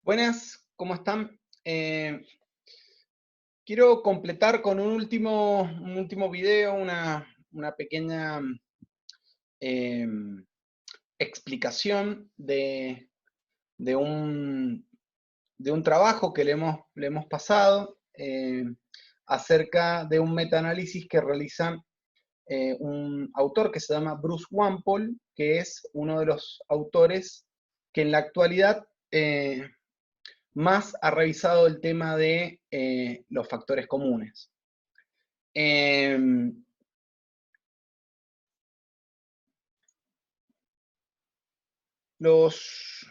Buenas, ¿cómo están? Quiero completar con un último video, una pequeña em, explicación de un, de un trabajo que le hemos pasado acerca de un metaanálisis que realiza un autor que se llama Bruce Walpole, que es uno de los autores que en la actualidad más ha revisado el tema de los factores comunes. Em, los,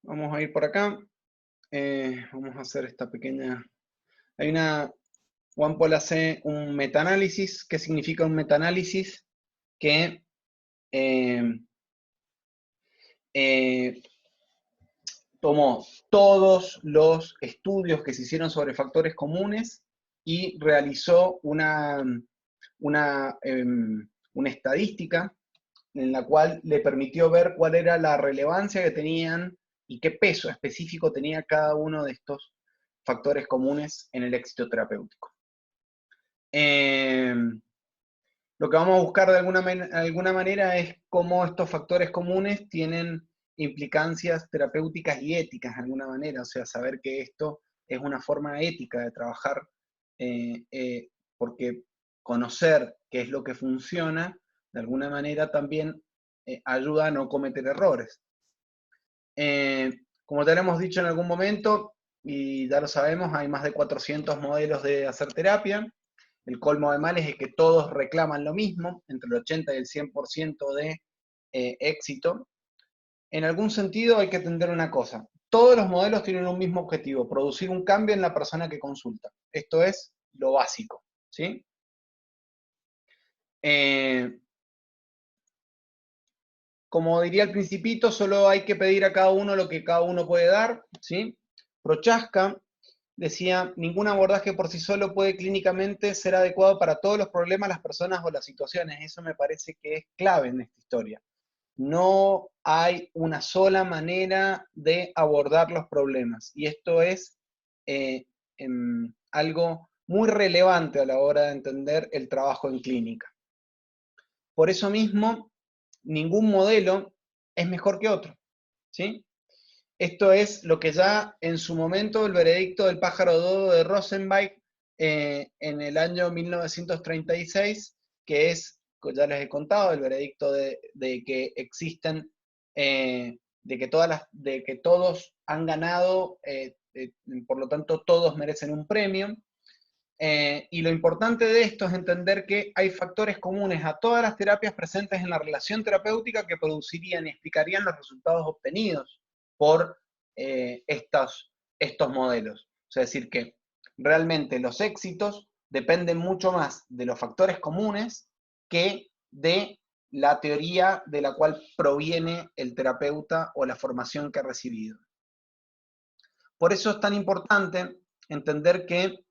Vamos a ir por acá. Vamos a hacer esta pequeña. Hay una. Juan Paul hace un metaanálisis. ¿Qué significa un metaanálisis? Que em, eh, tomó todos los estudios que se hicieron sobre factores comunes y realizó una estadística en la cual le permitió ver cuál era la relevancia que tenían y qué peso específico tenía cada uno de estos factores comunes en el éxito terapéutico. Lo que vamos a buscar de alguna manera es cómo estos factores comunes tienen implicancias terapéuticas y éticas de alguna manera, o sea, saber que esto es una forma ética de trabajar, porque conocer qué es lo que funciona, de alguna manera también ayuda a no cometer errores. Como te hemos dicho en algún momento, y ya lo sabemos, hay más de 400 modelos de hacer terapia. El colmo de males es que todos reclaman lo mismo, entre el 80 y el 100% de éxito. En algún sentido hay que entender una cosa. Todos los modelos tienen un mismo objetivo, producir un cambio en la persona que consulta. Esto es lo básico, ¿sí? Como diría el Principito, solo hay que pedir a cada uno lo que cada uno puede dar, ¿sí? Prochaska decía, ningún abordaje por sí solo puede clínicamente ser adecuado para todos los problemas, las personas o las situaciones. Eso me parece que es clave en esta historia. No hay una sola manera de abordar los problemas. Y esto es algo muy relevante a la hora de entender el trabajo en clínica. Por eso mismo, ningún modelo es mejor que otro, ¿sí? Esto es lo que ya en su momento el veredicto del pájaro dodo de Rosenbach en el año 1936, que es, ya les he contado, el veredicto de que existen, de que todos han ganado, por lo tanto todos merecen un premio. Y lo importante de esto es entender que hay factores comunes a todas las terapias presentes en la relación terapéutica que producirían y explicarían los resultados obtenidos por estos modelos. O sea, es decir, que realmente los éxitos dependen mucho más de los factores comunes que de la teoría de la cual proviene el terapeuta o la formación que ha recibido. Por eso es tan importante entender que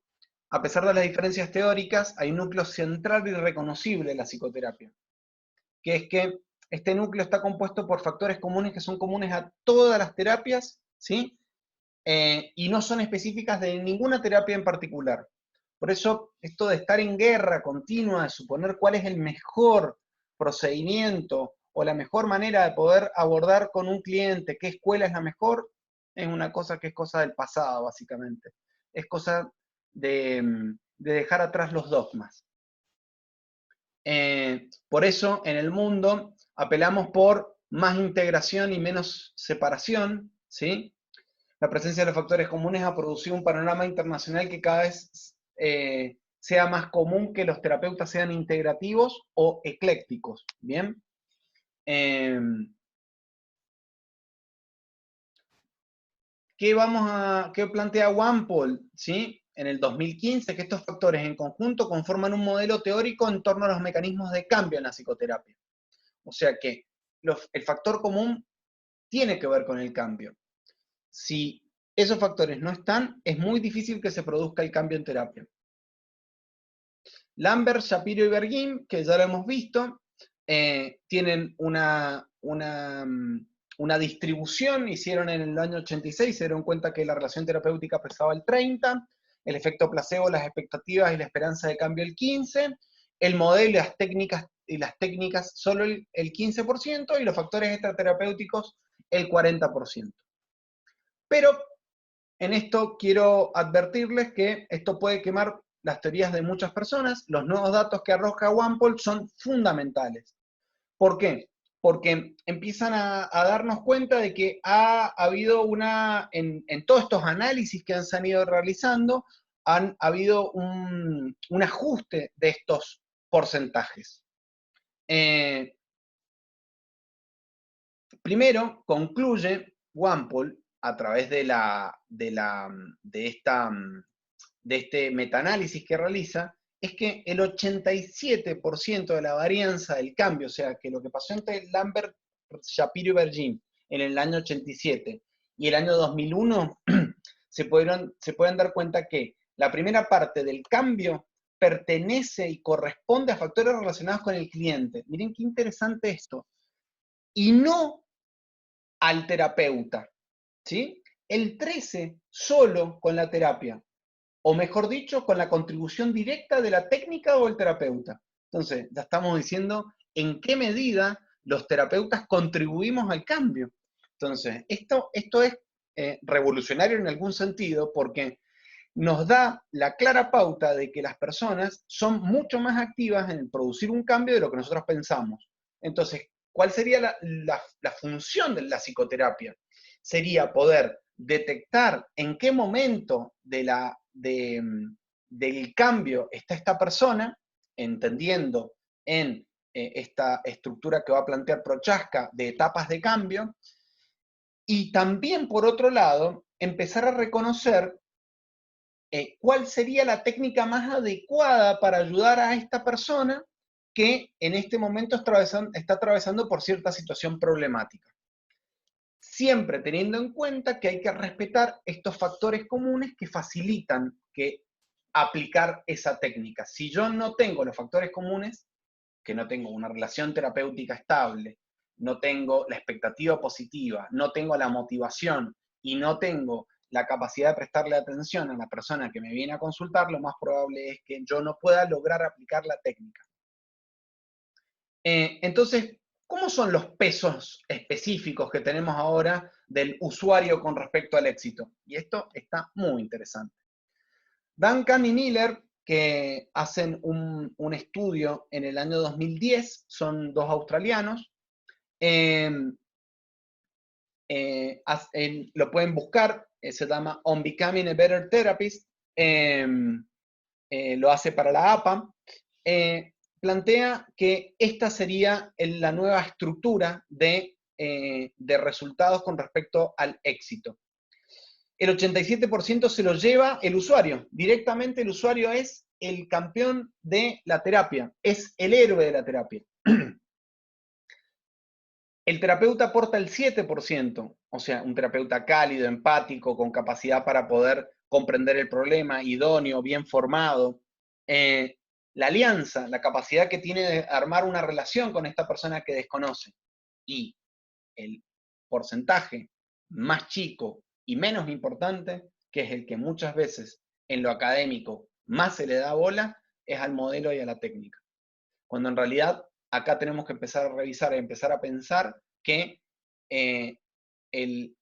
a pesar de las diferencias teóricas, hay un núcleo central y reconocible en la psicoterapia, que es que este núcleo está compuesto por factores comunes que son comunes a todas las terapias, ¿sí? Y no son específicas de ninguna terapia en particular. Por eso, esto de estar en guerra continua, de suponer cuál es el mejor procedimiento o la mejor manera de poder abordar con un cliente qué escuela es la mejor, es una cosa que es cosa del pasado, básicamente. Es cosa de dejar atrás los dogmas. Por eso, en el mundo, apelamos por más integración y menos separación, ¿sí? La presencia de los factores comunes ha producido un panorama internacional que cada vez sea más común que los terapeutas sean integrativos o eclécticos, ¿bien? ¿Qué plantea Walpole, ¿sí? En el 2015, que estos factores en conjunto conforman un modelo teórico en torno a los mecanismos de cambio en la psicoterapia. O sea que el factor común tiene que ver con el cambio. Si esos factores no están, es muy difícil que se produzca el cambio en terapia. Lambert, Shapiro y Bergin, que ya lo hemos visto, tienen una distribución, hicieron en el año 86, se dieron cuenta que la relación terapéutica pesaba el 30%, el efecto placebo, las expectativas y la esperanza de cambio el 15%, el modelo y las técnicas solo el 15%, y los factores extraterapéuticos el 40%. Pero en esto quiero advertirles que esto puede quemar las teorías de muchas personas. Los nuevos datos que arroja One son fundamentales. ¿Por qué? Porque empiezan a darnos cuenta de que ha habido en todos estos análisis que se han ido realizando, ha habido un ajuste de estos porcentajes. Primero, concluye One a través de este metaanálisis que realiza, es que el 87% de la varianza del cambio, o sea, que lo que pasó entre Lambert, Shapiro y Bergin en el año 87 y el año 2001, se pueden dar cuenta que la primera parte del cambio pertenece y corresponde a factores relacionados con el cliente. Miren qué interesante esto. Y no al terapeuta, ¿sí? El 13 solo con la terapia, o mejor dicho, con la contribución directa de la técnica o el terapeuta. Entonces, ya estamos diciendo en qué medida los terapeutas contribuimos al cambio. Entonces, esto es revolucionario en algún sentido, porque nos da la clara pauta de que las personas son mucho más activas en producir un cambio de lo que nosotros pensamos. Entonces, ¿cuál sería la función de la psicoterapia? Sería poder detectar en qué momento del cambio está esta persona, entendiendo en esta estructura que va a plantear Prochaska de etapas de cambio, y también, por otro lado, empezar a reconocer cuál sería la técnica más adecuada para ayudar a esta persona que en este momento está atravesando por cierta situación problemática. Siempre teniendo en cuenta que hay que respetar estos factores comunes que facilitan aplicar esa técnica. Si yo no tengo los factores comunes, que no tengo una relación terapéutica estable, no tengo la expectativa positiva, no tengo la motivación y no tengo la capacidad de prestarle atención a la persona que me viene a consultar, lo más probable es que yo no pueda lograr aplicar la técnica. Entonces, ¿cómo son los pesos específicos que tenemos ahora del usuario con respecto al éxito? Y esto está muy interesante. Duncan y Miller, que hacen un estudio en el año 2010, son dos australianos, lo pueden buscar, se llama On Becoming a Better Therapist, lo hace para la APA, plantea que esta sería la nueva estructura de resultados con respecto al éxito. El 87% se lo lleva el usuario. Directamente el usuario es el campeón de la terapia, es el héroe de la terapia. El terapeuta aporta el 7%, o sea, un terapeuta cálido, empático, con capacidad para poder comprender el problema, idóneo, bien formado. La alianza, la capacidad que tiene de armar una relación con esta persona que desconoce. Y el porcentaje más chico y menos importante, que es el que muchas veces en lo académico más se le da bola, es al modelo y a la técnica. Cuando en realidad acá tenemos que empezar a revisar y empezar a pensar que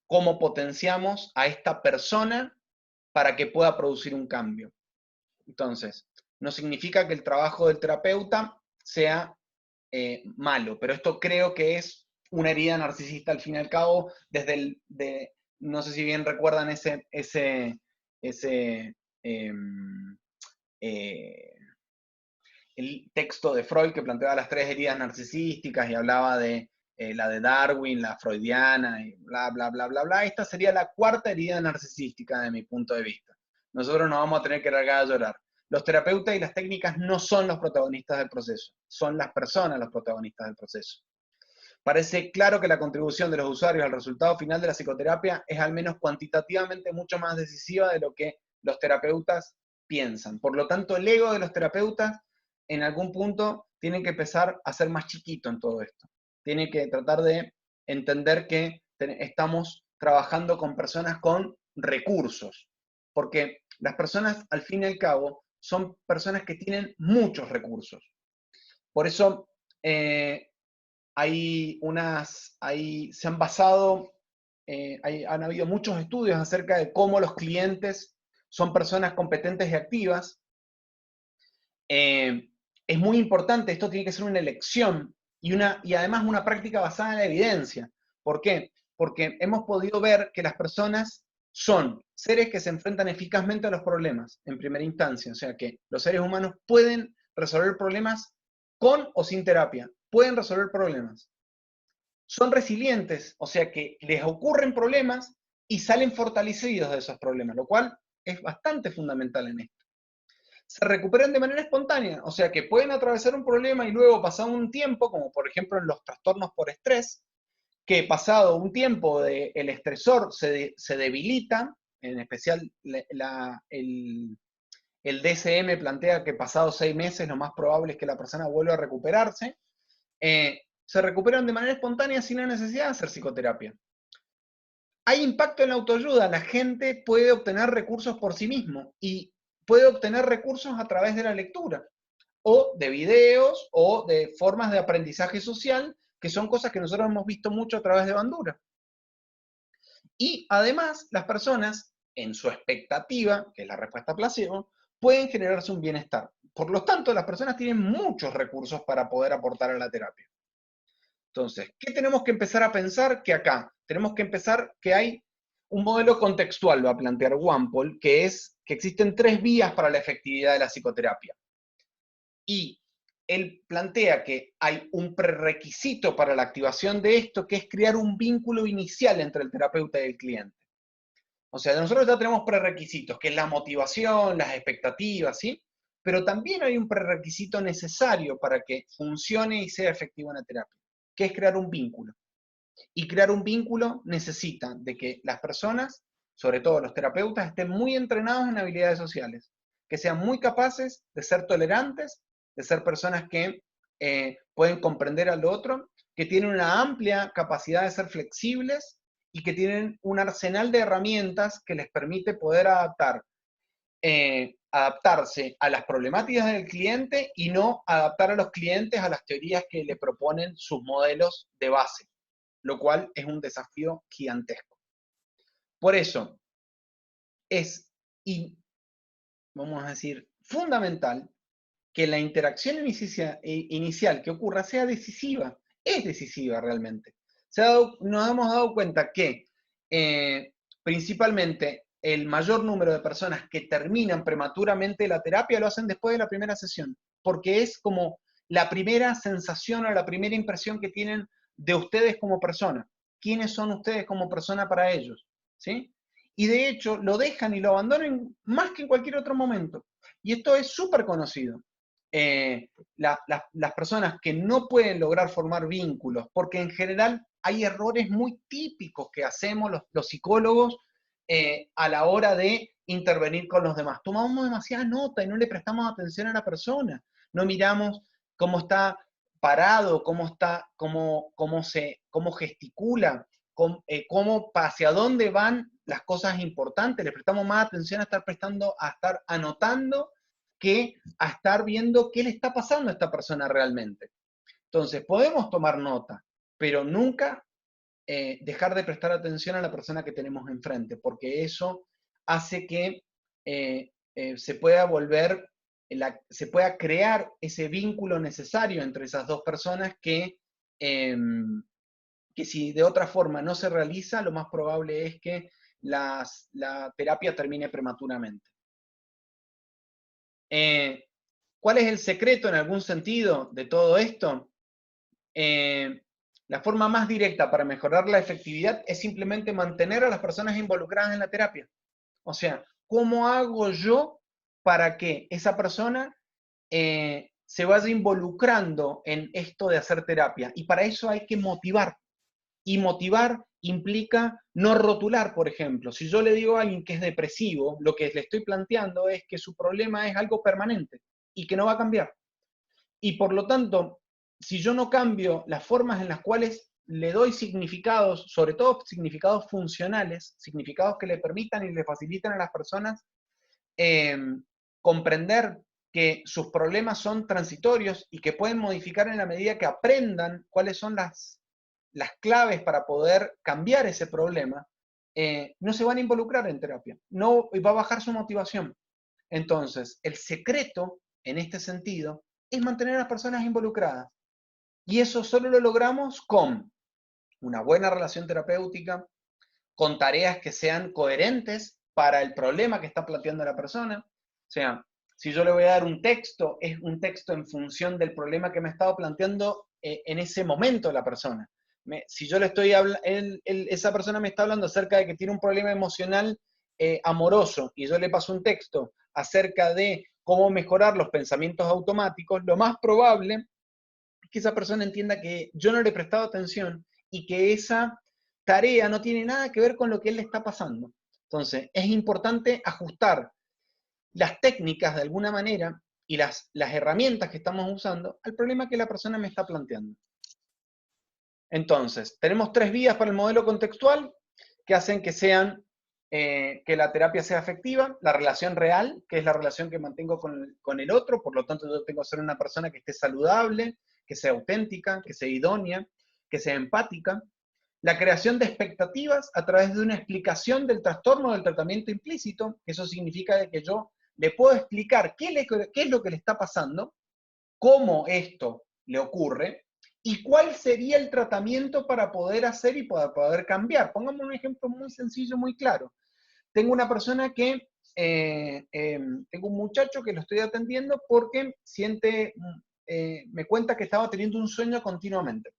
cómo potenciamos a esta persona para que pueda producir un cambio. Entonces, no significa que el trabajo del terapeuta sea malo, pero esto creo que es una herida narcisista al fin y al cabo, no sé si bien recuerdan el texto de Freud que planteaba las 3 heridas narcisísticas y hablaba de la de Darwin, la freudiana, y bla, bla, bla, bla, bla. Esta sería la 4ª herida narcisística de mi punto de vista. Nosotros nos vamos a tener que largar a llorar. Los terapeutas y las técnicas no son los protagonistas del proceso, son las personas los protagonistas del proceso. Parece claro que la contribución de los usuarios al resultado final de la psicoterapia es al menos cuantitativamente mucho más decisiva de lo que los terapeutas piensan. Por lo tanto, el ego de los terapeutas en algún punto tiene que empezar a ser más chiquito en todo esto. Tiene que tratar de entender que estamos trabajando con personas con recursos, porque las personas, al fin y al cabo, son personas que tienen muchos recursos. Por eso se han basado, han habido muchos estudios acerca de cómo los clientes son personas competentes y activas. Es muy importante, esto tiene que ser una elección y además una práctica basada en la evidencia. ¿Por qué? Porque hemos podido ver que las personas son seres que se enfrentan eficazmente a los problemas en primera instancia, o sea que los seres humanos pueden resolver problemas con o sin terapia, pueden resolver problemas. Son resilientes, o sea que les ocurren problemas y salen fortalecidos de esos problemas, lo cual es bastante fundamental en esto. Se recuperan de manera espontánea, o sea que pueden atravesar un problema y luego pasado un tiempo, como por ejemplo en los trastornos por estrés, que pasado un tiempo el estresor se debilita, en especial el DSM plantea que pasados 6 meses lo más probable es que la persona vuelva a recuperarse, se recuperan de manera espontánea sin la necesidad de hacer psicoterapia. Hay impacto en la autoayuda, la gente puede obtener recursos por sí mismo y puede obtener recursos a través de la lectura, o de videos, o de formas de aprendizaje social, que son cosas que nosotros hemos visto mucho a través de Bandura. Y además, las personas, en su expectativa, que es la respuesta placebo, pueden generarse un bienestar. Por lo tanto, las personas tienen muchos recursos para poder aportar a la terapia. Entonces, ¿qué tenemos que empezar a pensar? Que acá tenemos que empezar que hay un modelo contextual, va a plantear Wampole, que es que existen 3 vías para la efectividad de la psicoterapia. Y él plantea que hay un prerequisito para la activación de esto, que es crear un vínculo inicial entre el terapeuta y el cliente. O sea, nosotros ya tenemos prerequisitos, que es la motivación, las expectativas, ¿sí? Pero también hay un prerequisito necesario para que funcione y sea efectiva una terapia, que es crear un vínculo. Y crear un vínculo necesita de que las personas, sobre todo los terapeutas, estén muy entrenados en habilidades sociales, que sean muy capaces de ser tolerantes, de ser personas que pueden comprender al otro, que tienen una amplia capacidad de ser flexibles y que tienen un arsenal de herramientas que les permite poder adaptarse a las problemáticas del cliente y no adaptar a los clientes a las teorías que le proponen sus modelos de base, lo cual es un desafío gigantesco. Por eso, es, vamos a decir, fundamental que la interacción inicial que ocurra sea decisiva, es decisiva realmente. Nos hemos dado cuenta que principalmente el mayor número de personas que terminan prematuramente la terapia lo hacen después de la primera sesión, porque es como la primera sensación o la primera impresión que tienen de ustedes como persona. ¿Quiénes son ustedes como persona para ellos? ¿Sí? Y de hecho lo dejan y lo abandonan más que en cualquier otro momento. Y esto es súper conocido. Las personas que no pueden lograr formar vínculos, porque en general hay errores muy típicos que hacemos los psicólogos a la hora de intervenir con los demás. Tomamos demasiada nota y no le prestamos atención a la persona. No miramos cómo está parado, cómo gesticula, hacia dónde van las cosas importantes. Le prestamos más atención a estar anotando que a estar viendo qué le está pasando a esta persona realmente. Entonces, podemos tomar nota, pero nunca dejar de prestar atención a la persona que tenemos enfrente, porque eso hace que se pueda se pueda crear ese vínculo necesario entre esas dos personas que si de otra forma no se realiza, lo más probable es que la terapia termine prematuramente. ¿Cuál es el secreto en algún sentido de todo esto? La forma más directa para mejorar la efectividad es simplemente mantener a las personas involucradas en la terapia. O sea, ¿cómo hago yo para que esa persona se vaya involucrando en esto de hacer terapia? Y para eso hay que motivar. Y motivar implica no rotular, por ejemplo. Si yo le digo a alguien que es depresivo, lo que le estoy planteando es que su problema es algo permanente y que no va a cambiar. Y por lo tanto, si yo no cambio las formas en las cuales le doy significados, sobre todo significados funcionales, significados que le permitan y le faciliten a las personas eh, comprender que sus problemas son transitorios y que pueden modificar en la medida que aprendan cuáles son las claves para poder cambiar ese problema, no se van a involucrar en terapia, no va a bajar su motivación. Entonces, el secreto en este sentido es mantener a las personas involucradas. Y eso solo lo logramos con una buena relación terapéutica, con tareas que sean coherentes para el problema que está planteando la persona. O sea, si yo le voy a dar un texto, es un texto en función del problema que me ha estado planteando en ese momento la persona. Si yo le estoy hablando, esa persona me está hablando acerca de que tiene un problema emocional amoroso y yo le paso un texto acerca de cómo mejorar los pensamientos automáticos, lo más probable es que esa persona entienda que yo no le he prestado atención y que esa tarea no tiene nada que ver con lo que él le está pasando. Entonces, es importante ajustar las técnicas de alguna manera y las herramientas que estamos usando al problema que la persona me está planteando. Entonces, tenemos 3 vías para el modelo contextual que hacen que que la terapia sea efectiva, la relación real, que es la relación que mantengo con el otro, por lo tanto yo tengo que ser una persona que esté saludable, que sea auténtica, que sea idónea, que sea empática, la creación de expectativas a través de una explicación del trastorno del tratamiento implícito, eso significa que yo le puedo explicar qué es lo que le está pasando, cómo esto le ocurre y cuál sería el tratamiento para poder hacer y para poder cambiar. Pongamos un ejemplo muy sencillo, muy claro. Tengo una persona que, tengo un muchacho que lo estoy atendiendo porque me cuenta que estaba teniendo un sueño continuamente.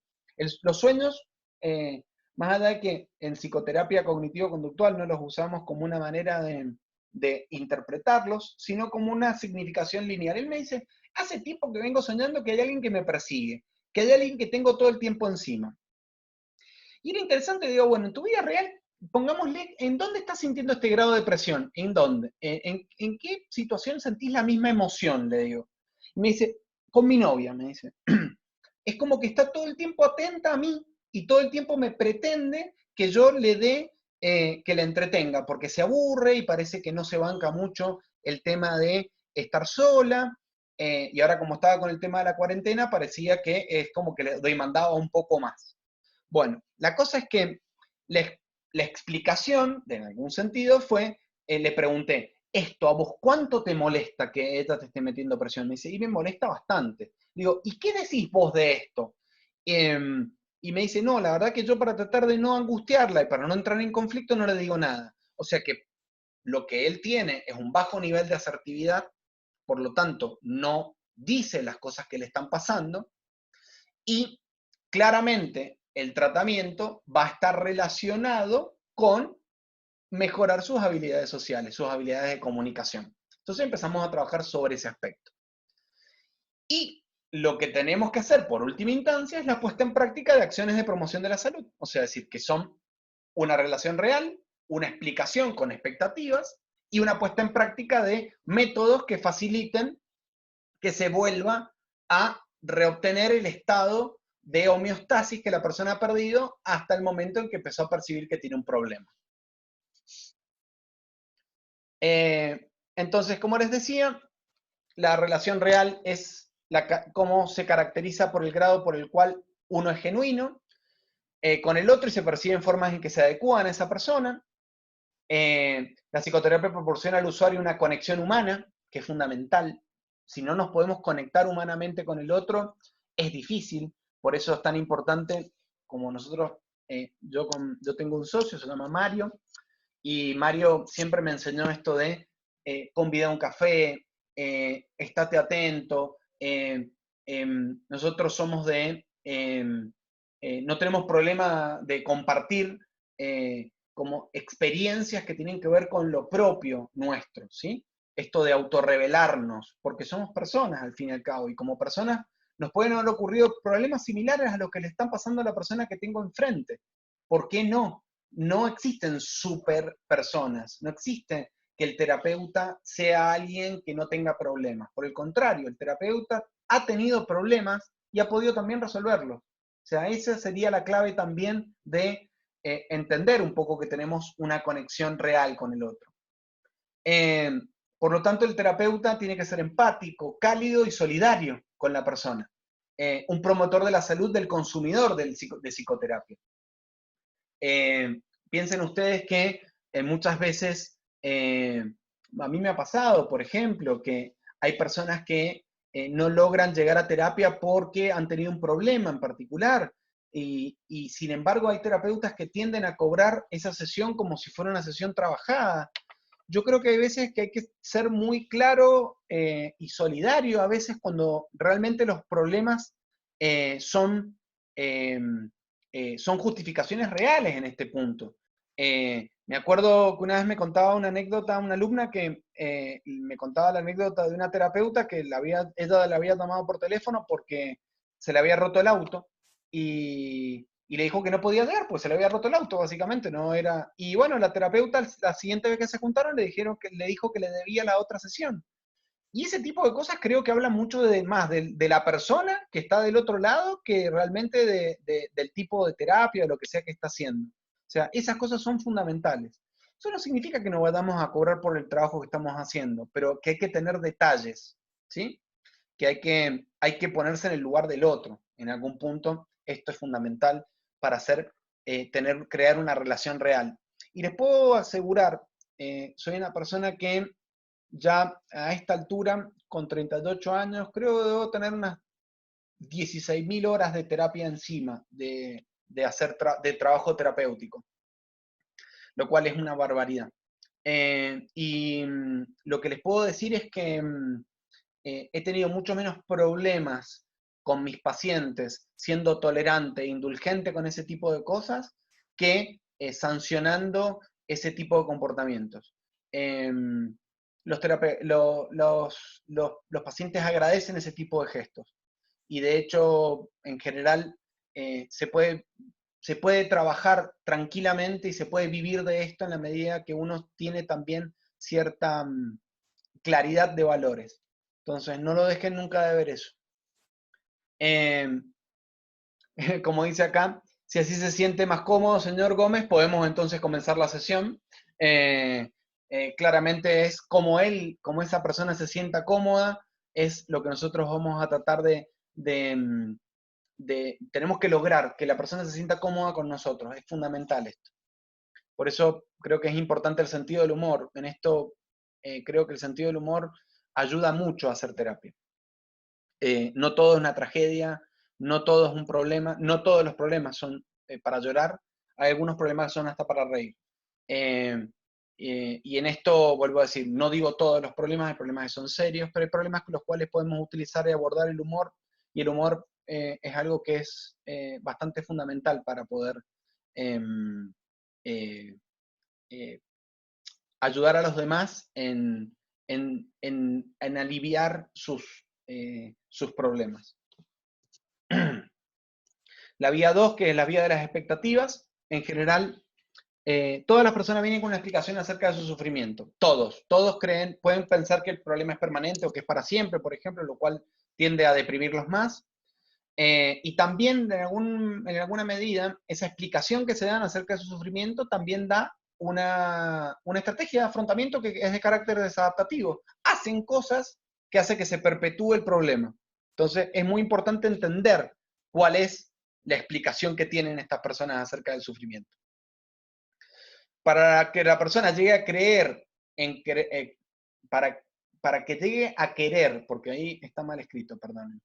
Los sueños, más allá de que en psicoterapia cognitivo-conductual no los usamos como una manera de interpretarlos, sino como una significación lineal. Él me dice, hace tiempo que vengo soñando que hay alguien que me persigue, que hay alguien que tengo todo el tiempo encima. Y era interesante, digo, bueno, en tu vida real, pongámosle, ¿en dónde estás sintiendo este grado de presión? ¿En dónde? ¿En qué situación sentís la misma emoción? Le digo. Y me dice, con mi novia, me dice. Es como que está todo el tiempo atenta a mí y todo el tiempo me pretende que yo le dé, que la entretenga, porque se aburre y parece que no se banca mucho el tema de estar sola. Y ahora como estaba con el tema de la cuarentena, parecía que es como que le demandaba un poco más. Bueno, la cosa es que la, la explicación, en algún sentido, fue, le pregunté, esto a vos, ¿cuánto te molesta que ella te esté metiendo presión? Me dice, y me molesta bastante. Digo, ¿y qué decís vos de esto? Y me dice, no, la verdad que yo para tratar de no angustiarla y para no entrar en conflicto no le digo nada. O sea que lo que él tiene es un bajo nivel de asertividad, por lo tanto, no dice las cosas que le están pasando, y claramente el tratamiento va a estar relacionado con mejorar sus habilidades sociales, sus habilidades de comunicación. Entonces empezamos a trabajar sobre ese aspecto. Y lo que tenemos que hacer por última instancia es la puesta en práctica de acciones de promoción de la salud. O sea, decir que son una relación real, una explicación con expectativas y una puesta en práctica de métodos que faciliten que se vuelva a reobtener el estado de homeostasis que la persona ha perdido hasta el momento en que empezó a percibir que tiene un problema. Entonces, como les decía, la relación real es cómo se caracteriza por el grado por el cual uno es genuino con el otro y se perciben formas en que se adecúan a esa persona. La psicoterapia proporciona al usuario una conexión humana, que es fundamental. Si no nos podemos conectar humanamente con el otro, es difícil. Por eso es tan importante como nosotros, yo tengo un socio, se llama Mario, y Mario siempre me enseñó esto de convida a un café, estate atento. Nosotros somos no tenemos problema de compartir como experiencias que tienen que ver con lo propio nuestro, ¿sí? Esto de autorrevelarnos, porque somos personas al fin y al cabo, y como personas nos pueden haber ocurrido problemas similares a los que le están pasando a la persona que tengo enfrente. ¿Por qué no? No existen super personas, no existe que el terapeuta sea alguien que no tenga problemas. Por el contrario, el terapeuta ha tenido problemas y ha podido también resolverlos. O sea, esa sería la clave también de entender un poco que tenemos una conexión real con el otro. Por lo tanto, el terapeuta tiene que ser empático, cálido y solidario con la persona. Un promotor de la salud del consumidor de psicoterapia. Piensen ustedes que muchas veces, a mí me ha pasado, por ejemplo, que hay personas que no logran llegar a terapia porque han tenido un problema en particular, y sin embargo hay terapeutas que tienden a cobrar esa sesión como si fuera una sesión trabajada. Yo creo que hay veces que hay que ser muy claro y solidario a veces cuando realmente los problemas son, son justificaciones reales en este punto. Me acuerdo que una vez me contaba una anécdota, una alumna que me contaba la anécdota de una terapeuta que ella la había tomado por teléfono porque se le había roto el auto y le dijo que no podía llegar, pues se le había roto el auto, básicamente, no era... Y bueno, la terapeuta, la siguiente vez que se juntaron, le dijo que le debía la otra sesión. Y ese tipo de cosas creo que habla mucho de la persona que está del otro lado que realmente del tipo de terapia o lo que sea que está haciendo. O sea, esas cosas son fundamentales. Eso no significa que no vayamos a cobrar por el trabajo que estamos haciendo, pero que hay que tener detalles, ¿sí? Que hay que ponerse en el lugar del otro. En algún punto, esto es fundamental para crear una relación real. Y les puedo asegurar, soy una persona que ya a esta altura, con 38 años, creo que debo tener unas 16.000 horas de terapia encima, de trabajo terapéutico, lo cual es una barbaridad. Lo que les puedo decir es que he tenido mucho menos problemas con mis pacientes siendo tolerante e indulgente con ese tipo de cosas que sancionando ese tipo de comportamientos. Los pacientes agradecen ese tipo de gestos y de hecho, en general, se puede trabajar tranquilamente y se puede vivir de esto en la medida que uno tiene también cierta claridad de valores. Entonces, no lo dejen nunca de ver eso. Como dice acá, si así se siente más cómodo, señor Gómez, podemos entonces comenzar la sesión. Claramente es como esa persona se sienta cómoda, es lo que nosotros vamos a tratar tenemos que lograr que la persona se sienta cómoda con nosotros, es fundamental esto. Por eso creo que es importante el sentido del humor. En esto creo que el sentido del humor ayuda mucho a hacer terapia. No todo es una tragedia, no todo es un problema, no todos los problemas son para llorar, hay algunos problemas que son hasta para reír. Y en esto vuelvo a decir, no digo todos los problemas, hay problemas que son serios, pero hay problemas con los cuales podemos utilizar y abordar el humor, y el humor es algo que es bastante fundamental para poder em, eh, eh, ayudar a los demás en aliviar sus problemas. La vía 2, que es la vía de las expectativas, en general, todas las personas vienen con una explicación acerca de su sufrimiento. Todos pueden pensar que el problema es permanente o que es para siempre, por ejemplo, lo cual tiende a deprimirlos más. Y también, en alguna medida, esa explicación que se dan acerca de su sufrimiento también da una estrategia de afrontamiento que es de carácter desadaptativo. Hacen cosas que hacen que se perpetúe el problema. Entonces, es muy importante entender cuál es la explicación que tienen estas personas acerca del sufrimiento. Para que la persona llegue a creer, para que llegue a querer, porque ahí está mal escrito, perdón,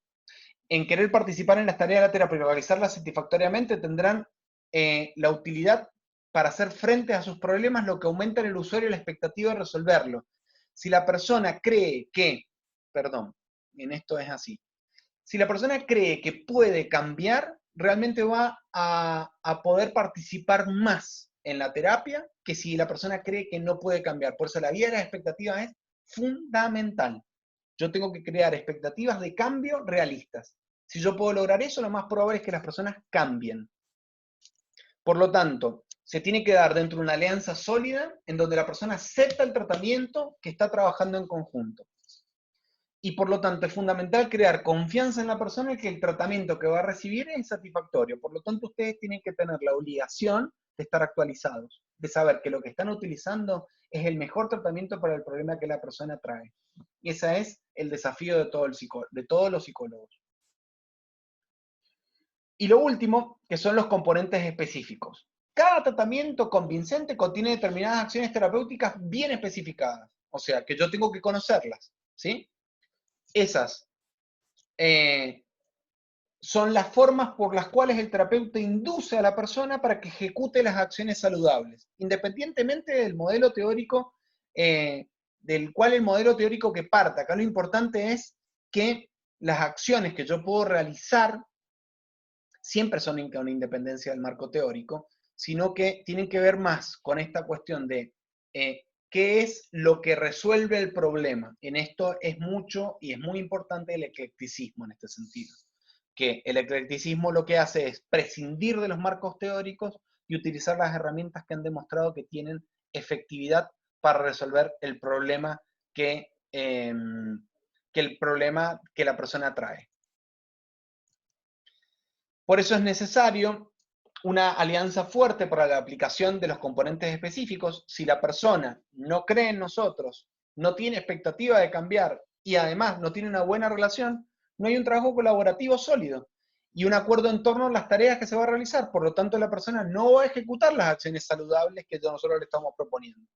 en querer participar en las tareas de la terapia y realizarlas satisfactoriamente, tendrán la utilidad para hacer frente a sus problemas, lo que aumenta en el usuario la expectativa de resolverlo. Si la persona cree que, perdón, en esto es así, si la persona cree que puede cambiar, realmente va a poder participar más en la terapia que si la persona cree que no puede cambiar. Por eso la vía de las expectativas es fundamental. Yo tengo que crear expectativas de cambio realistas. Si yo puedo lograr eso, lo más probable es que las personas cambien. Por lo tanto, se tiene que dar dentro de una alianza sólida en donde la persona acepta el tratamiento que está trabajando en conjunto. y por lo tanto es fundamental crear confianza en la persona y que el tratamiento que va a recibir es satisfactorio. Por lo tanto, ustedes tienen que tener la obligación de estar actualizados, de saber que lo que están utilizando es el mejor tratamiento para el problema que la persona trae. Y ese es el desafío de todos los psicólogos. Y lo último, que son los componentes específicos. Cada tratamiento convincente contiene determinadas acciones terapéuticas bien especificadas. O sea, que yo tengo que conocerlas, ¿sí? Esas son las formas por las cuales el terapeuta induce a la persona para que ejecute las acciones saludables, independientemente del modelo teórico, del cual el modelo teórico que parta. Acá lo importante es que las acciones que yo puedo realizar siempre son con independencia del marco teórico, sino que tienen que ver más con esta cuestión de qué es lo que resuelve el problema. En esto es mucho y es muy importante el eclecticismo en este sentido. Que el eclecticismo lo que hace es prescindir de los marcos teóricos y utilizar las herramientas que han demostrado que tienen efectividad para resolver el problema que la persona trae. Por eso es necesario una alianza fuerte para la aplicación de los componentes específicos. Si la persona no cree en nosotros, no tiene expectativa de cambiar y además no tiene una buena relación, no hay un trabajo colaborativo sólido y un acuerdo en torno a las tareas que se va a realizar. Por lo tanto, la persona no va a ejecutar las acciones saludables que nosotros le estamos proponiendo.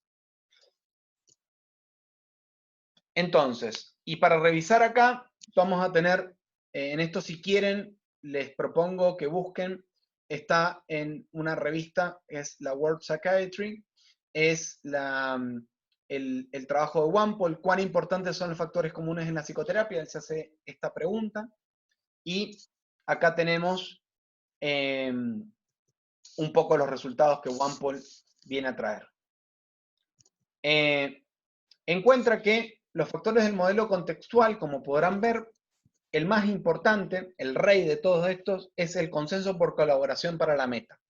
Entonces, y para revisar acá, vamos a tener, en esto si quieren, les propongo que busquen, está en una revista, es la World Psychiatry, es el trabajo de Wampole, cuán importantes son los factores comunes en la psicoterapia, él se hace esta pregunta, y acá tenemos un poco los resultados que Wampole viene a traer. Encuentra que los factores del modelo contextual, como podrán ver, el más importante, el rey de todos estos, es el consenso por colaboración para la meta.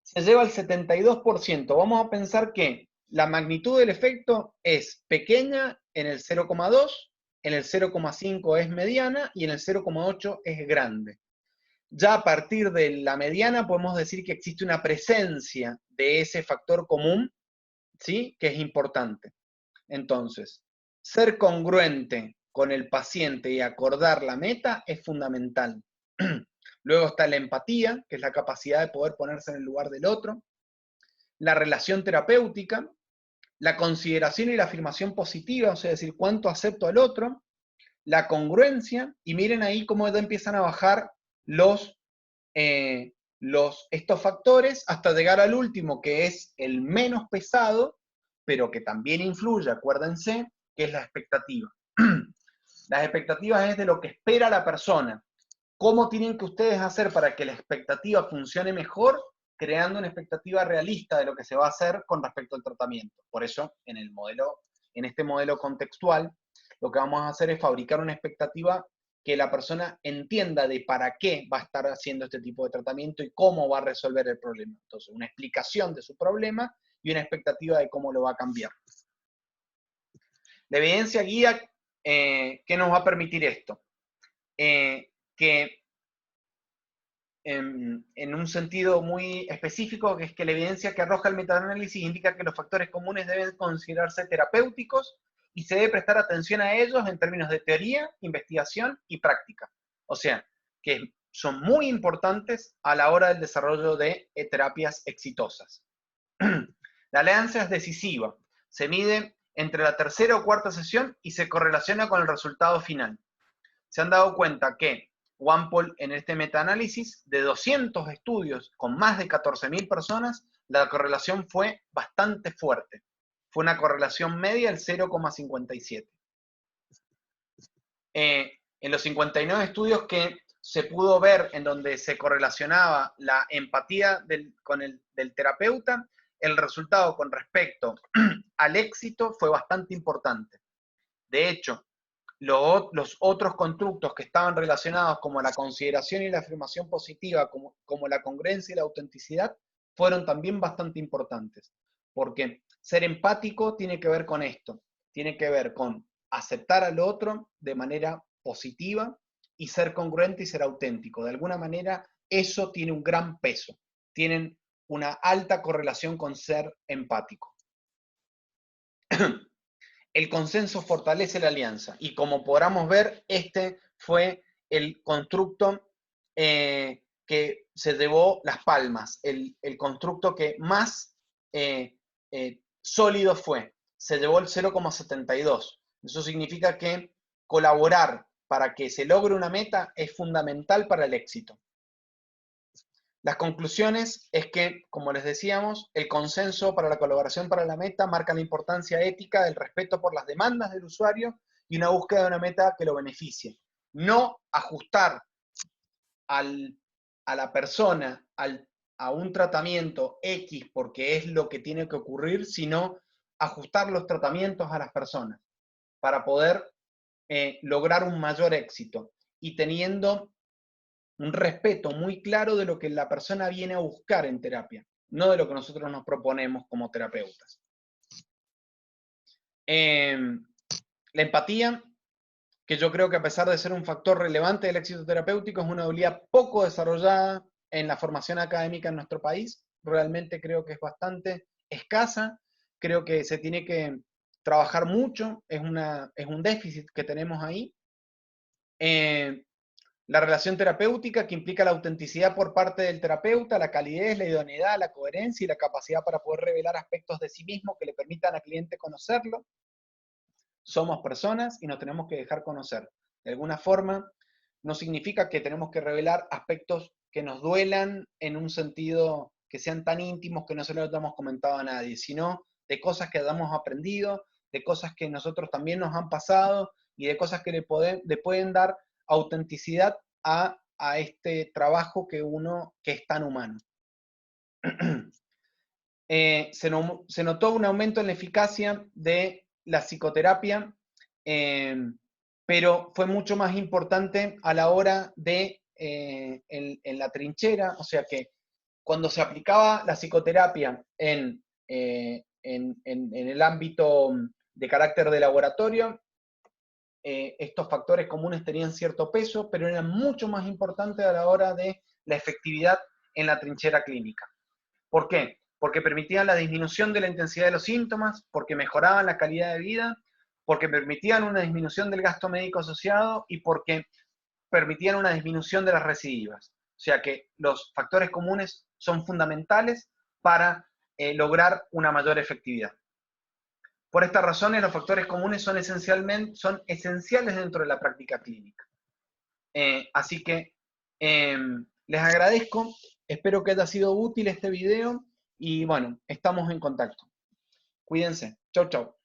Se lleva el 72%. Vamos a pensar que la magnitud del efecto es pequeña en el 0,2, en el 0,5 es mediana y en el 0,8 es grande. Ya a partir de la mediana podemos decir que existe una presencia de ese factor común, ¿sí? Que es importante. Entonces, ser congruente con el paciente y acordar la meta es fundamental. Luego está la empatía, que es la capacidad de poder ponerse en el lugar del otro. La relación terapéutica, la consideración y la afirmación positiva, o sea, decir cuánto acepto al otro. La congruencia, y miren ahí cómo ya empiezan a bajar estos factores hasta llegar al último, que es el menos pesado, pero que también influye, acuérdense, que es la expectativa. Las expectativas es de lo que espera la persona. ¿Cómo tienen que ustedes hacer para que la expectativa funcione mejor? Creando una expectativa realista de lo que se va a hacer con respecto al tratamiento. Por eso, en este modelo contextual, lo que vamos a hacer es fabricar una expectativa que la persona entienda de para qué va a estar haciendo este tipo de tratamiento y cómo va a resolver el problema. Entonces, una explicación de su problema y una expectativa de cómo lo va a cambiar. La evidencia guía, ¿qué nos va a permitir esto? Que en un sentido muy específico, que es que la evidencia que arroja el metaanálisis indica que los factores comunes deben considerarse terapéuticos y se debe prestar atención a ellos en términos de teoría, investigación y práctica. O sea, que son muy importantes a la hora del desarrollo de terapias exitosas. La alianza es decisiva. Se mide entre la tercera o cuarta sesión y se correlaciona con el resultado final. Se han dado cuenta que Wampole, en este metaanálisis de 200 estudios con más de 14.000 personas, la correlación fue bastante fuerte. Fue una correlación media del 0,57. En los 59 estudios que se pudo ver en donde se correlacionaba la empatía del terapeuta, el resultado con respecto al éxito fue bastante importante. De hecho, los otros constructos que estaban relacionados como la consideración y la afirmación positiva, como la congruencia y la autenticidad, fueron también bastante importantes. Porque ser empático tiene que ver con esto, tiene que ver con aceptar al otro de manera positiva y ser congruente y ser auténtico. De alguna manera, eso tiene un gran peso. Tienen una alta correlación con ser empático. El consenso fortalece la alianza y como podamos ver, este fue el constructo que se llevó las palmas, el constructo que más sólido fue. Se llevó el 0,72. Eso significa que colaborar para que se logre una meta es fundamental para el éxito. Las conclusiones es que, como les decíamos, el consenso para la colaboración para la meta marca la importancia ética del respeto por las demandas del usuario y una búsqueda de una meta que lo beneficie. No ajustar a la persona a un tratamiento X porque es lo que tiene que ocurrir, sino ajustar los tratamientos a las personas para poder lograr un mayor éxito y teniendo un respeto muy claro de lo que la persona viene a buscar en terapia, no de lo que nosotros nos proponemos como terapeutas. La empatía, que yo creo que a pesar de ser un factor relevante del éxito terapéutico, es una habilidad poco desarrollada en la formación académica en nuestro país. Realmente creo que es bastante escasa, creo que se tiene que trabajar mucho, es un déficit que tenemos ahí. La relación terapéutica, que implica la autenticidad por parte del terapeuta, la calidez, la idoneidad, la coherencia y la capacidad para poder revelar aspectos de sí mismo que le permitan al cliente conocerlo. Somos personas y nos tenemos que dejar conocer. De alguna forma, no significa que tenemos que revelar aspectos que nos duelan en un sentido que sean tan íntimos que no se lo hayamos comentado a nadie, sino de cosas que hayamos aprendido, de cosas que nosotros también nos han pasado y de cosas que le pueden dar autenticidad a este trabajo que es tan humano. Se notó un aumento en la eficacia de la psicoterapia, pero fue mucho más importante a la hora de en la trinchera, o sea que cuando se aplicaba la psicoterapia en el ámbito de carácter de laboratorio, estos factores comunes tenían cierto peso, pero eran mucho más importantes a la hora de la efectividad en la trinchera clínica. ¿Por qué? Porque permitían la disminución de la intensidad de los síntomas, porque mejoraban la calidad de vida, porque permitían una disminución del gasto médico asociado y porque permitían una disminución de las recidivas. O sea que los factores comunes son fundamentales para lograr una mayor efectividad. Por estas razones, los factores comunes son esenciales dentro de la práctica clínica. Así que les agradezco, espero que haya sido útil este video y bueno, estamos en contacto. Cuídense. Chau, chau.